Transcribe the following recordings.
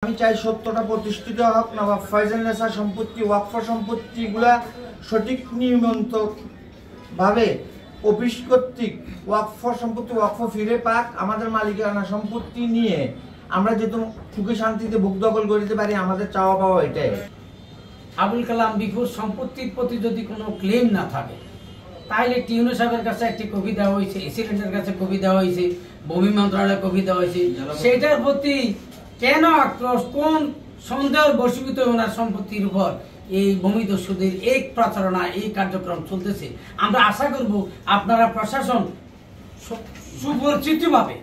আমি চাই সত্যটা প্রতিষ্ঠিত হোক। নবাব ফয়জুন্নেছা সম্পত্তি ওয়াকফ সম্পত্তিগুলা সঠিক নিয়মিত ভাবে অফিস কর্তৃক ওয়াকফ সম্পত্তি ওয়াকফ ফিরে পাক, আমাদের মালিকানা সম্পত্তি নিয়ে আমরা যেহেতু সুখে শান্তিতে ভোগ দখল করিতে পারি, আমাদের চাওয়া পাওয়া এটাই। আবুল কালাম বিপুর সম্পত্তির প্রতি যদি কোনো ক্লেম না থাকে, তাহলে টিউনো সাহেবের কাছে একটি কপি দেওয়া হয়েছে, এসিডেন্টের কাছে কপি দেওয়া হয়েছে, ভূমি মন্ত্রণালয়ে কপি দেওয়া হয়েছে, সেটার প্রতি কেন আক্রোশ, কোন সন্দেহ বশীভূত ওনার সম্পত্তির উপর এই ভূমি দস্যুদের এই প্রচারণা, এই কার্যক্রম চলতেছে। আমরা আশা করব আপনারা প্রশাসন সুপরিচিতভাবে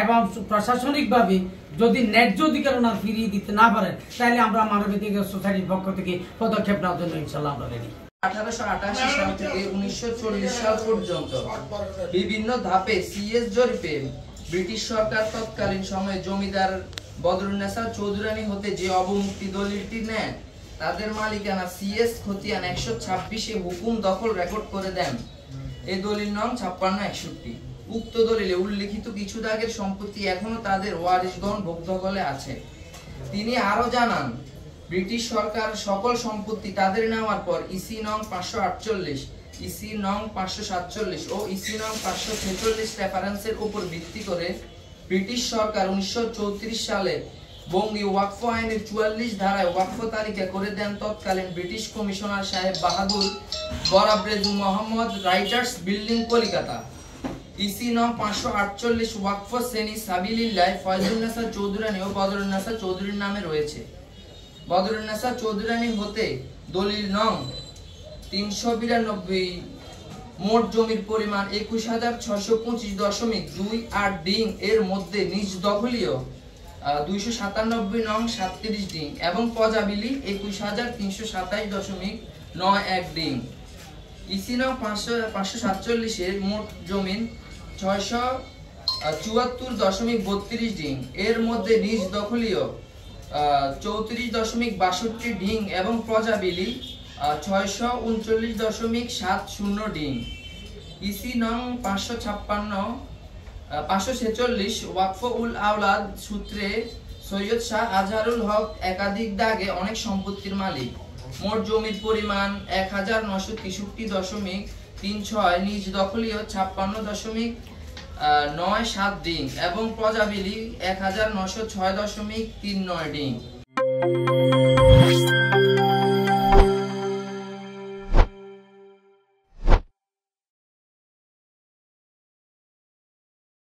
এবং প্রশাসনিকভাবে যদি ন্যায্য অধিকার ওনার ফিরিয়ে দিতে না পারেন, তাহলে আমরা মানবাধিকার সোসাইটির পক্ষ থেকে পদক্ষেপ নেওয়ার জন্য ইনশাআল্লাহ আমরা রেডি। 1888 সাল থেকে 1940 সাল পর্যন্ত বিভিন্ন ধাপে সিএস জরিপে ব্রিটিশ সরকার তৎকালীন সময়ে জমিদার বদরুন্নেছা চৌধুরানী হতে যে অবমুক্তি দলিলটি নেন, তাদের মালিকানা সিএস খতিয়ান 126-এ হুকুম দখল রেকর্ড করে দেন। এই দলিল নং 5661। উক্ত দলিলে উল্লেখিত কিছু দাগের সম্পত্তি এখনো তাদের ওয়ারিশগণ ভোগ দখলে আছে। তিনি আরো জানান, ব্রিটিশ সরকার সকল সম্পত্তি তাদের নেওয়ার পর ইসি নং 548, ইসি নং 547 ও ইসি নং 546 রেফারেন্সের উপর ভিত্তি করে ব্রিটিশ সরকার 1934 সালে বঙ্গী ওয়াকফ আইনের 44 ধারায় ওয়াকফ তালিকা করে দেন তৎকালীন ব্রিটিশ কমিশনার সাহেব বাহাদুর বরাবরেজু Mohammad, writers building, Kolkata. EC নং 548 ওয়াকফ শ্রেণী সাবিলিল্লাহ ফয়জুন্নেছা চৌধুরানী ও বদরুন্নেছা চৌধুরীর নামে রয়েছে। বদরুন্নেছা চৌধুরানী হতে দলিল নং 392 মোট জমির পরিমাণ 21,625.28 ডিং এর মধ্যে নিজ দখলীয় 297 নং 37 ডিং এবং পজাবিলি 21,327.91 ডিং। ইসি নং 547 এর মোট জমিন 674.32 ডিং এর মধ্যে নিজ দখলীয় 34.62 ডিং এবং প্রজাবিলি 639.70 ডিং। ইসি নং 546 ওয়াকফ উল আওলাদ সূত্রে সৈয়দ শাহ আজহারুল হক একাধিক দাগে অনেক সম্পত্তির মালিক। মোট জমির পরিমাণ 1963.36 নিজ দখলীয় 56.97 ডিং এবং প্রজাবিলি 1906.39 ডিং।